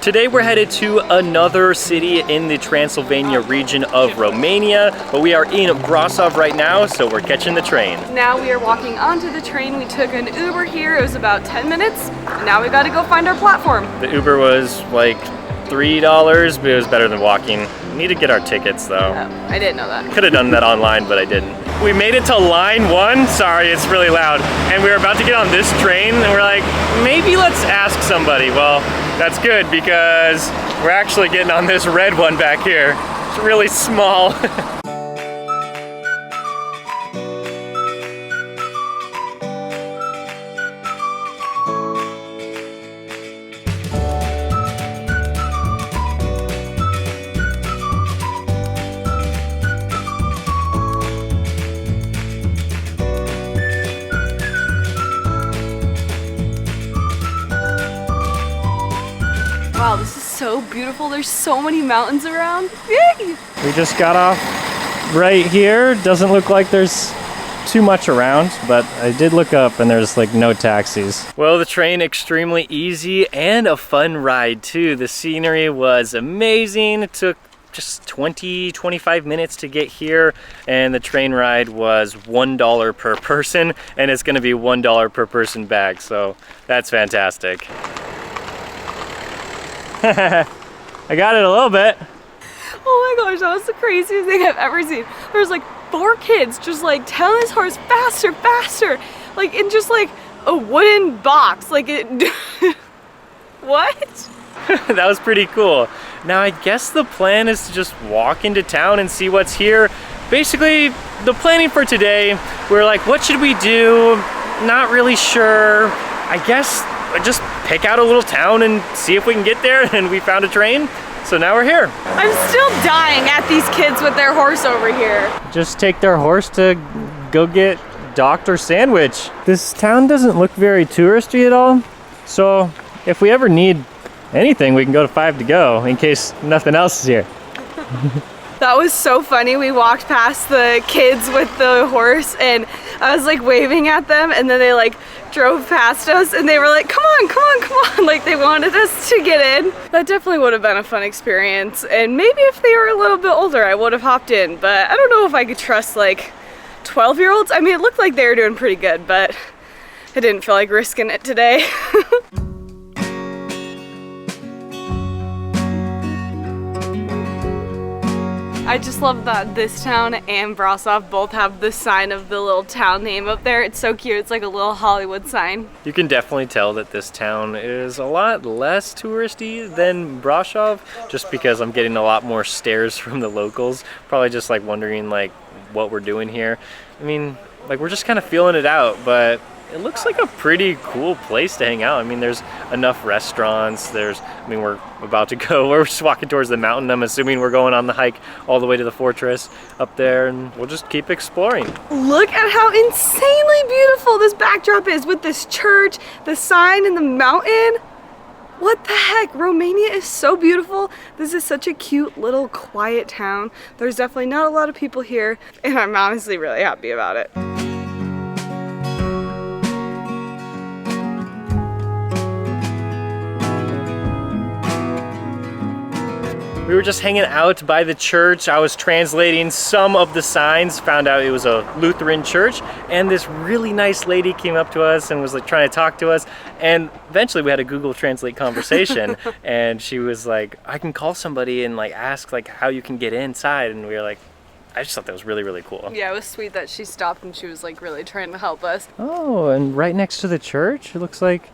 Today we're headed to another city in the Transylvania region of Romania, but we are in Brasov right now, so we're catching the train. Now we are walking onto the train. We took an Uber here. It was about 10 minutes, and now we gotta go find our platform. The Uber was like $3, but it was better than walking. We need to get our tickets though. Oh, I didn't know that. Could have done that online, but I didn't. We made it to line 1. Sorry, it's really loud. And we were about to get on this train, and we're like, maybe let's ask somebody. Well, that's good because we're actually getting on this red one back here. It's really small. Wow, this is so beautiful. There's so many mountains around. Yay! We just got off right here. Doesn't look like there's too much around, but I did look up and there's like no taxis. Well, the train extremely easy and a fun ride too. The scenery was amazing. It took just 20-25 minutes to get here, and the train ride was $1 per person, and it's gonna be $1 per person back, so that's fantastic. I got it a little bit. Oh my gosh, that was the craziest thing I've ever seen. There's like 4 kids just like telling this horse faster, faster, like in just like a wooden box, like it. What? That was pretty cool. Now I guess the plan is to just walk into town and see what's here. Basically, the planning for today, we're like, what should we do? Not really sure. I guess just pick out a little town and see if we can get there, and we found a train, so now we're here. I'm still dying at these kids with their horse over here. Just take their horse to go get Dr. Sandwich. This town doesn't look very touristy at all, so if we ever need anything, we can go to 5 to Go in case nothing else is here. That was so funny. We walked past the kids with the horse and I was like waving at them, and then they like drove past us and they were like, come on, come on, come on. Like they wanted us to get in. That definitely would have been a fun experience. And maybe if they were a little bit older, I would have hopped in, but I don't know if I could trust like 12-year-olds. I mean, it looked like they were doing pretty good, but I didn't feel like risking it today. I just love that this town and Brasov both have the sign of the little town name up there. It's so cute. It's like a little Hollywood sign. You can definitely tell that this town is a lot less touristy than Brasov, just because I'm getting a lot more stares from the locals. Probably just like wondering like what we're doing here. I mean, like we're just kind of feeling it out, but it looks like a pretty cool place to hang out. I mean, there's enough restaurants. We're about to go, we're just walking towards the mountain. I'm assuming we're going on the hike all the way to the fortress up there, and we'll just keep exploring. Look at how insanely beautiful this backdrop is with this church, the sign, and the mountain. What the heck? Romania is so beautiful. This is such a cute little quiet town. There's definitely not a lot of people here, and I'm honestly really happy about it. We were just hanging out by the church. I was translating some of the signs, found out it was a Lutheran church, and this really nice lady came up to us and was like trying to talk to us, and eventually we had a Google Translate conversation. And she was like, I can call somebody and like ask like how you can get inside, and we were like, I just thought that was really, really cool. Yeah, it was sweet that she stopped and she was like really trying to help us. Oh, and right next to the church, it looks like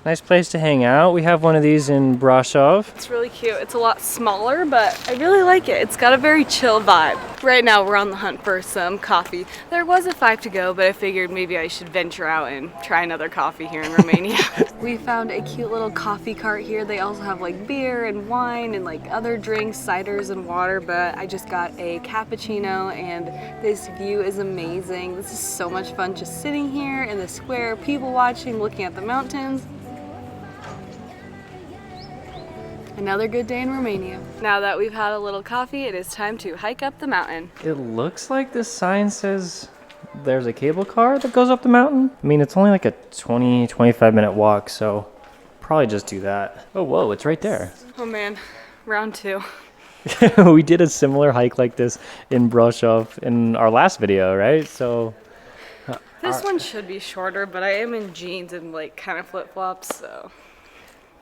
nice place to hang out. We have one of these in Brasov. It's really cute. It's a lot smaller, but I really like it. It's got a very chill vibe. Right now we're on the hunt for some coffee. There was a 5 to Go, but I figured maybe I should venture out and try another coffee here in Romania. We found a cute little coffee cart here. They also have like beer and wine and like other drinks, ciders and water, but I just got a cappuccino and this view is amazing. This is so much fun just sitting here in the square, people watching, looking at the mountains. Another good day in Romania. Now that we've had a little coffee, it is time to hike up the mountain. It looks like this sign says there's a cable car that goes up the mountain. I mean, it's only like a 20-25 minute walk, so probably just do that. Oh, whoa, it's right there. Oh man, round 2. We did a similar hike like this in Brasov in our last video, right? So This one should be shorter, but I am in jeans and like kind of flip-flops, so.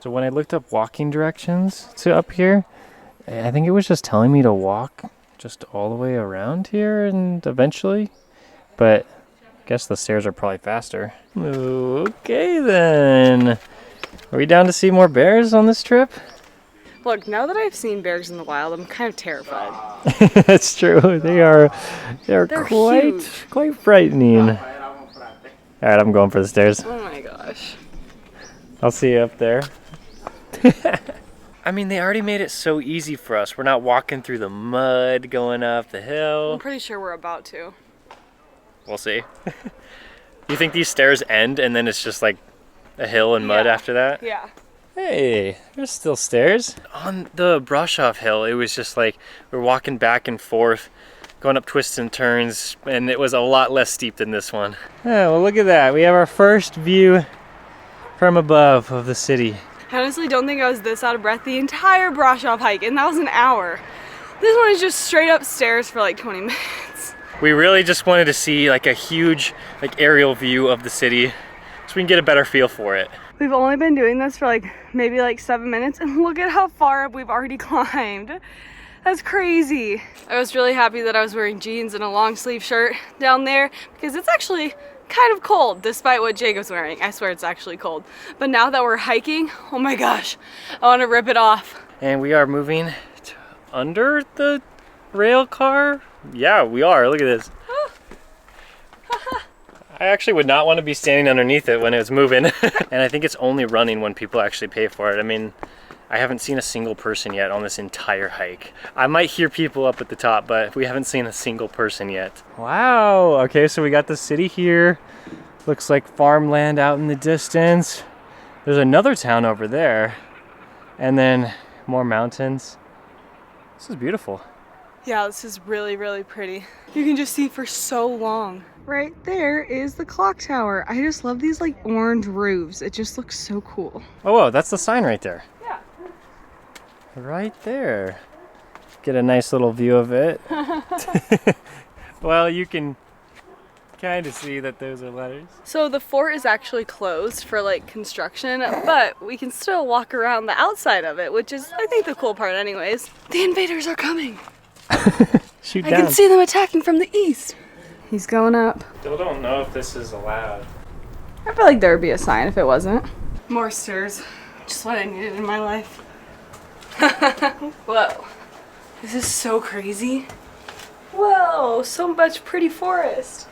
So when I looked up walking directions to up here, I think it was just telling me to walk just all the way around here and eventually, but I guess the stairs are probably faster. Okay then. Are we down to see more bears on this trip? Look, now that I've seen bears in the wild, I'm kind of terrified. That's true. They're huge. quite frightening. All right, I'm going for the stairs. Oh my gosh. I'll see you up there. I mean, they already made it so easy for us. We're not walking through the mud going up the hill. I'm pretty sure we're about to. We'll see. You think these stairs end and then it's just like a hill and mud after that? Yeah. Hey, there's still stairs. On the Brasov hill, it was just like we're walking back and forth, going up twists and turns, and it was a lot less steep than this one. Yeah, well, look at that. We have our first view from above of the city. I honestly don't think I was this out of breath the entire Brasov hike, and that was an hour. This one is just straight up stairs for like 20 minutes. We really just wanted to see like a huge like aerial view of the city so we can get a better feel for it. We've only been doing this for like maybe like 7 minutes, and look at how far up we've already climbed. That's crazy. I was really happy that I was wearing jeans and a long sleeve shirt down there because it's actually kind of cold despite what Jacob's wearing. I swear it's actually cold. But now that we're hiking, oh my gosh, I want to rip it off. And we are moving under the rail car. Yeah, we are. Look at this. I actually would not want to be standing underneath it when it's moving. And I think it's only running when people actually pay for it. I mean, I haven't seen a single person yet on this entire hike. I might hear people up at the top, but we haven't seen a single person yet. Wow, okay, so we got the city here. Looks like farmland out in the distance. There's another town over there. And then more mountains. This is beautiful. Yeah, this is really, really pretty. You can just see for so long. Right there is the clock tower. I just love these like orange roofs. It just looks so cool. Oh, whoa, that's the sign right there. Yeah. Right there. Get a nice little view of it. Well, you can kind of see that those are letters. So the fort is actually closed for like construction, but we can still walk around the outside of it, which is, I think, the cool part anyways. The invaders are coming. Shoot I down. can see them attacking from the east. He's going up. Still don't know if this is allowed. I feel like there would be a sign if it wasn't. More stairs. Just what I needed in my life. Whoa. This is so crazy. Whoa, so much pretty forest.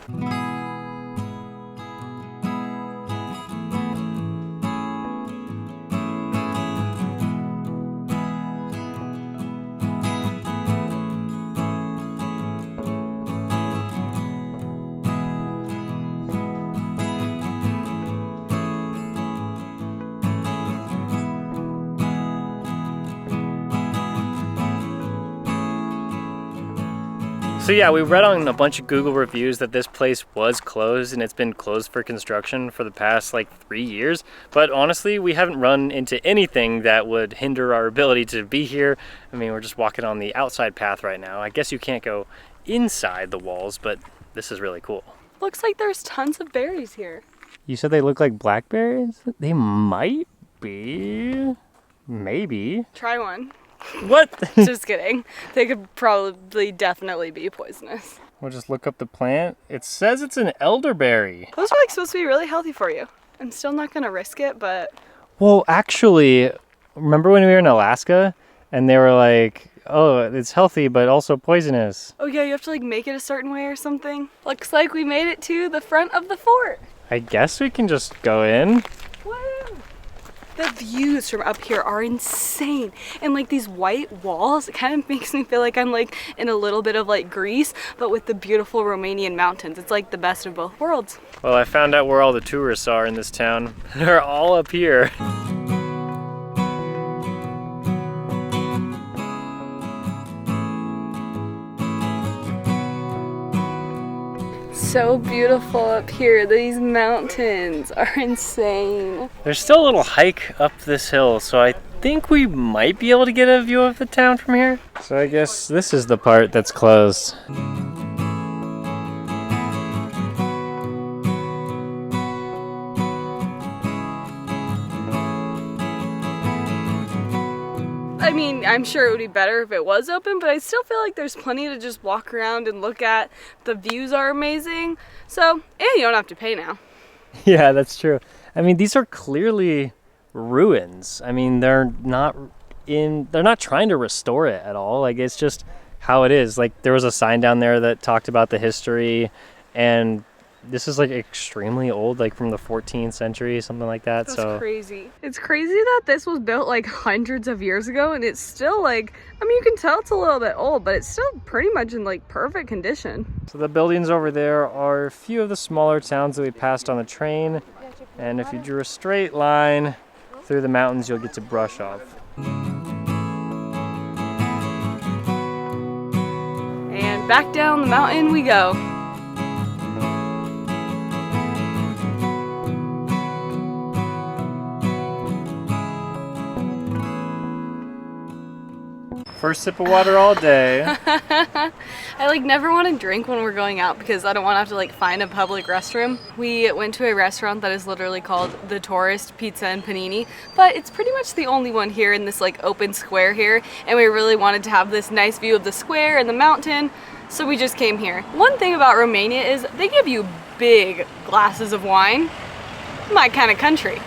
So yeah, we read on a bunch of Google reviews that this place was closed and it's been closed for construction for the past like 3 years. But honestly, we haven't run into anything that would hinder our ability to be here. I mean, we're just walking on the outside path right now. I guess you can't go inside the walls, but this is really cool. Looks like there's tons of berries here. You said they look like blackberries? They might be. Maybe. Try one. What? Just kidding. They could probably definitely be poisonous. We'll just look up the plant. It says it's an elderberry. Those are like supposed to be really healthy for you. I'm still not gonna risk it, but... Well, actually, remember when we were in Alaska and they were like, oh, it's healthy, but also poisonous. Oh yeah, you have to like make it a certain way or something. Looks like we made it to the front of the fort. I guess we can just go in. Woo! The views from up here are insane. And like these white walls, it kind of makes me feel like I'm like in a little bit of like Greece, but with the beautiful Romanian mountains. It's like the best of both worlds. Well, I found out where all the tourists are in this town. They're all up here. So beautiful up here. These mountains are insane. There's still a little hike up this hill, so I think we might be able to get a view of the town from here. So I guess this is the part that's closed. I mean, I'm sure it would be better if it was open, but I still feel like there's plenty to just walk around and look at. The views are amazing. So, and you don't have to pay now. Yeah, that's true. I mean, these are clearly ruins. I mean, they're not trying to restore it at all. Like, it's just how it is. Like, there was a sign down there that talked about the history, and this is like extremely old, like from the 14th century, something like that. That's crazy. It's crazy that this was built like hundreds of years ago, and it's still like, I mean, you can tell it's a little bit old, but it's still pretty much in like perfect condition. So the buildings over there are a few of the smaller towns that we passed on the train, and if you drew a straight line through the mountains, you'll get to Brasov. And back down the mountain we go. First sip of water all day. I like never want to drink when we're going out because I don't want to have to like find a public restroom. We went to a restaurant that is literally called The Tourist Pizza and Panini, but it's pretty much the only one here in this like open square here, and we really wanted to have this nice view of the square and the mountain, so we just came here. One thing about Romania is they give you big glasses of wine. My kind of country.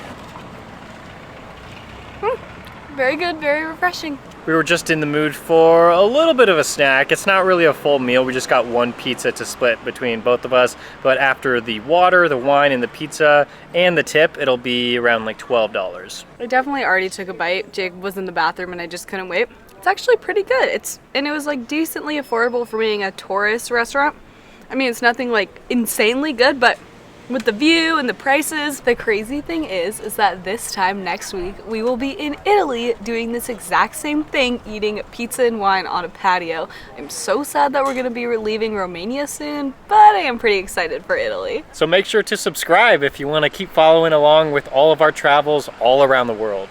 Very good, very refreshing. We were just in the mood for a little bit of a snack. It's not really a full meal. We just got one pizza to split between both of us. But after the water, the wine, and the pizza, and the tip, it'll be around like $12. I definitely already took a bite. Jake was in the bathroom and I just couldn't wait. It's actually pretty good. And it was like decently affordable for being a tourist restaurant. I mean, it's nothing like insanely good, but with the view and the prices. The crazy thing is that this time next week we will be in Italy doing this exact same thing, eating pizza and wine on a patio. I'm so sad that we're going to be leaving Romania soon, but I am pretty excited for Italy. So make sure to subscribe if you want to keep following along with all of our travels all around the world.